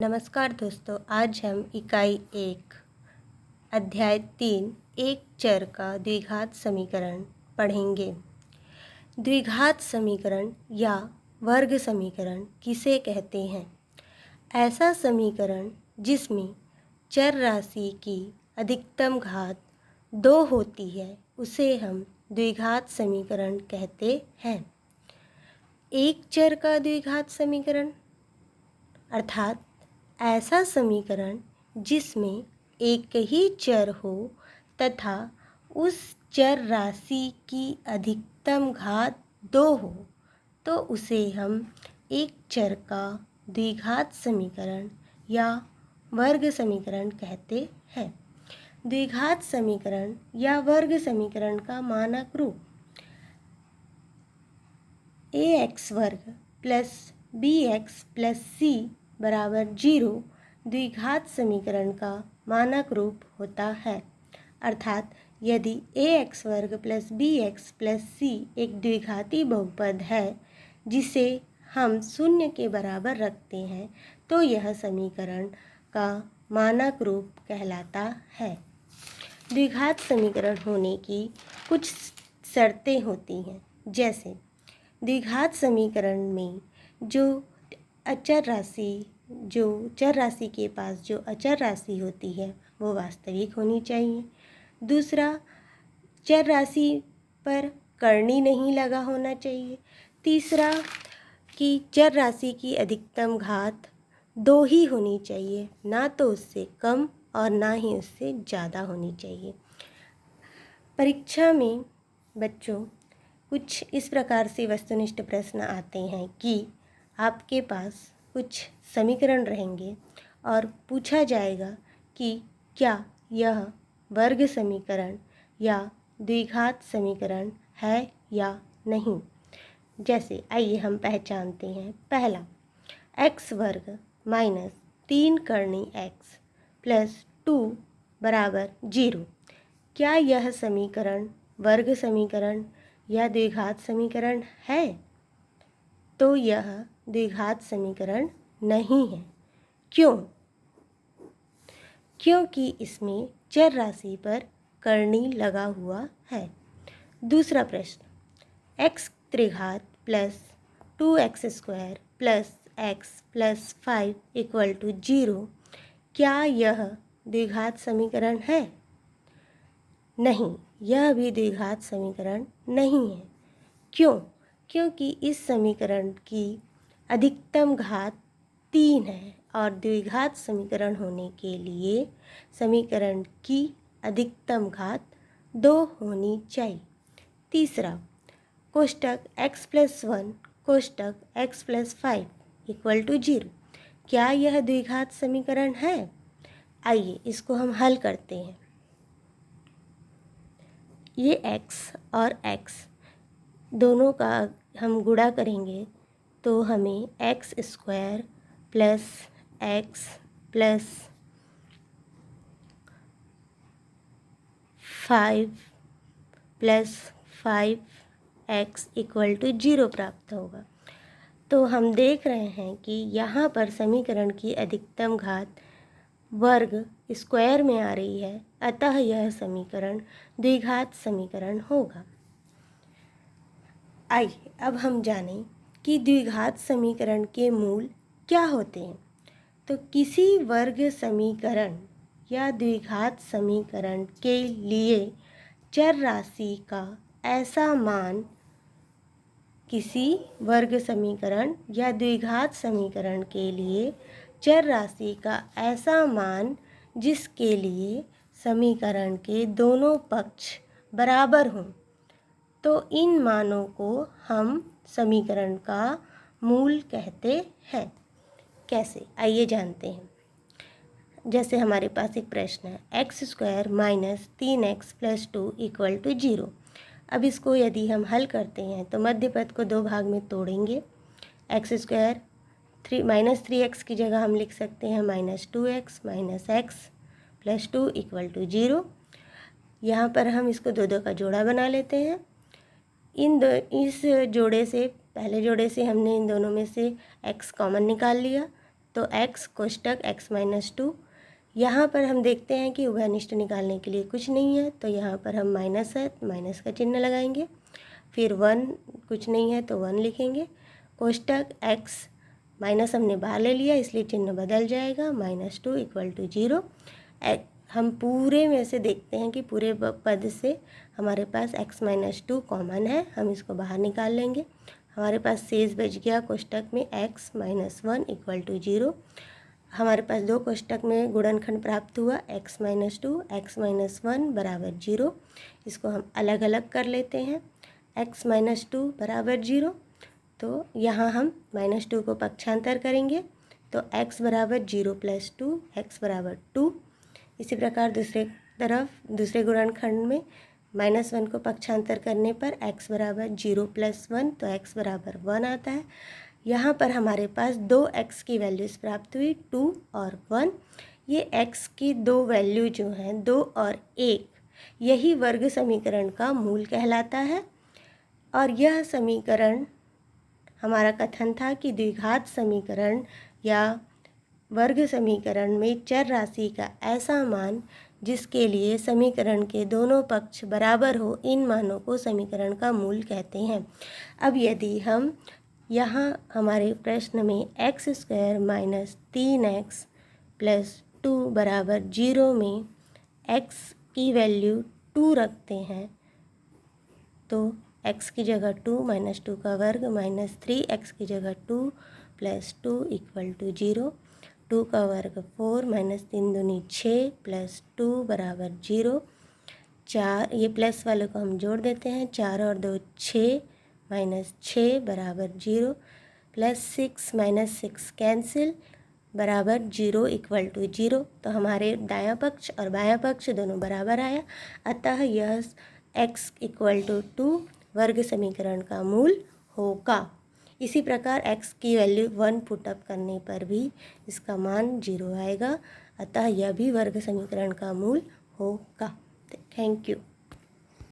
नमस्कार दोस्तों, आज हम इकाई 1 अध्याय 3 एक चर का द्विघात समीकरण पढ़ेंगे। द्विघात समीकरण या वर्ग समीकरण किसे कहते हैं? ऐसा समीकरण जिसमें चर राशि की अधिकतम घात 2 होती है उसे हम द्विघात समीकरण कहते हैं। एक चर का द्विघात समीकरण अर्थात ऐसा समीकरण जिसमें एक ही चर हो तथा उस चर राशि की अधिकतम घात 2 हो तो उसे हम एक चर का द्विघात समीकरण या वर्ग समीकरण कहते हैं। द्विघात समीकरण या वर्ग समीकरण का मानक रूप ax वर्ग प्लस bx प्लस c बराबर 0 द्विघात समीकरण का मानक रूप होता है। अर्थात यदि ax वर्ग प्लस bx प्लस c एक द्विघाती बहुपद है जिसे हम शून्य के बराबर रखते हैं तो यह समीकरण का मानक रूप कहलाता है। द्विघात समीकरण होने की कुछ शर्तें होती हैं, जैसे द्विघात समीकरण में चर राशि के पास जो अचर राशि होती है वो वास्तविक होनी चाहिए। दूसरा, चर राशि पर कर्णी नहीं लगा होना चाहिए। तीसरा कि चर राशि की अधिकतम घात 2 ही होनी चाहिए, ना तो उससे कम और ना ही उससे ज़्यादा होनी चाहिए। परीक्षा में बच्चों कुछ इस प्रकार से वस्तुनिष्ठ प्रश्न आते हैं कि आपके पास कुछ समीकरण रहेंगे और पूछा जाएगा कि क्या यह वर्ग समीकरण या द्विघात समीकरण है या नहीं। जैसे आइए हम पहचानते हैं। पहला, x वर्ग माइनस 3 कर्णी x प्लस 2 बराबर 0। क्या यह समीकरण वर्ग समीकरण या द्विघात समीकरण है? तो यह द्विघात समीकरण नहीं है। क्यों? क्योंकि इसमें चर राशि पर कर्णी लगा हुआ है। दूसरा प्रश्न, x त्रिघात plus 2x square plus x plus 5 equal to 0। क्या यह द्विघात समीकरण है? नहीं, यह भी द्विघात समीकरण नहीं है। क्यों? क्योंकि इस समीकरण की अधिकतम घात 3 है और द्विघात समीकरण होने के लिए समीकरण की अधिकतम घात 2 होनी चाहिए। तीसरा, कोष्टक x प्लस 1 कोष्टक x प्लस 5 इक्वल टू 0। क्या यह द्विघात समीकरण है? आइए इसको हम हल करते हैं। ये x और x दोनों का हम गुणा करेंगे तो हमें x square plus x plus 5 plus 5x equal to 0 प्राप्त होगा। तो हम देख रहे हैं कि यहाँ पर समीकरण की अधिकतम घात वर्ग स्क्वायर में आ रही है, अतः यह समीकरण द्विघात समीकरण होगा। आइए अब हम जानें कि द्विघात समीकरण के मूल क्या होते हैं। तो किसी वर्ग समीकरण या द्विघात समीकरण के लिए चर राशि का ऐसा मान, किसी वर्ग समीकरण या द्विघात समीकरण के लिए चर राशि का ऐसा मान जिसके लिए समीकरण के दोनों पक्ष बराबर हों, तो इन मानों को हम समीकरण का मूल कहते हैं। कैसे, आइए जानते हैं। जैसे हमारे पास एक प्रश्न है, x square minus 3x plus 2 equal to 0। अब इसको यदि हम हल करते हैं तो मध्य पद को 2 भाग में तोड़ेंगे। x स्क्वायर माइनस 3x की जगह हम लिख सकते हैं minus 2x minus x plus 2 equal to 0। यहाँ पर हम इसको 2 का जोड़ा बना लेते हैं। इस जोड़े से, पहले जोड़े से हमने इन दोनों में से x कॉमन निकाल लिया तो x कोष्टक x माइनस 2। यहाँ पर हम देखते हैं कि उभयनिष्ठ निकालने के लिए कुछ नहीं है, तो यहाँ पर हम माइनस है, माइनस का चिन्ह लगाएंगे। फिर 1 कुछ नहीं है तो 1 लिखेंगे। कोष्टक x माइनस हमने बाहर ले लिया इसलिए चिन्ह बदल जाएगा, -2 = 0। हम पूरे में से देखते हैं कि पूरे पद से हमारे पास x माइनस 2 कॉमन है, हम इसको बाहर निकाल लेंगे। हमारे पास शेष बच गया कोष्टक में x माइनस 1 = 0। हमारे पास दो कोष्टक में गुणनखंड प्राप्त हुआ, x माइनस 2 x माइनस 1 = 0। इसको हम अलग अलग कर लेते हैं। x माइनस 2 = 0, तो यहाँ हम -2 को पक्षांतर करेंगे तो x = 0 + 2 x = 2। इसी प्रकार दूसरे तरफ दूसरे गुणनखंड में -1 को पक्षांतर करने पर x = 0 + 1 तो x = 1 आता है। यहाँ पर हमारे पास दो x की वैल्यूज़ प्राप्त हुई, 2 और 1। ये x की दो वैल्यू जो हैं 2 और 1, यही वर्ग समीकरण का मूल कहलाता है। और यह समीकरण हमारा कथन था कि द्विघात समीकरण या वर्ग समीकरण में चर राशि का ऐसा मान जिसके लिए समीकरण के दोनों पक्ष बराबर हो, इन मानों को समीकरण का मूल कहते हैं। अब यदि हम यहाँ हमारे प्रश्न में x² - 3x + 2 = 0 में x की वैल्यू 2 रखते हैं तो x की जगह 2 - 2 का वर्ग -3x की जगह 2 + 2 = 0। 2 का वर्ग 4 - 3 दूनी 6 + 2 = 0। 4 ये प्लस वाले को हम जोड़ देते हैं, 4 और 2 6 -6 = 0। +6 - 6 कैंसिल = 0 = 0। तो हमारे दायां पक्ष और बायां पक्ष दोनों बराबर आया, अतः यह x = 2 वर्ग समीकरण का मूल होगा। इसी प्रकार x की वैल्यू 1 पुटअप करने पर भी इसका मान 0 आएगा, अतः यह भी वर्ग समीकरण का मूल होगा। Thank you.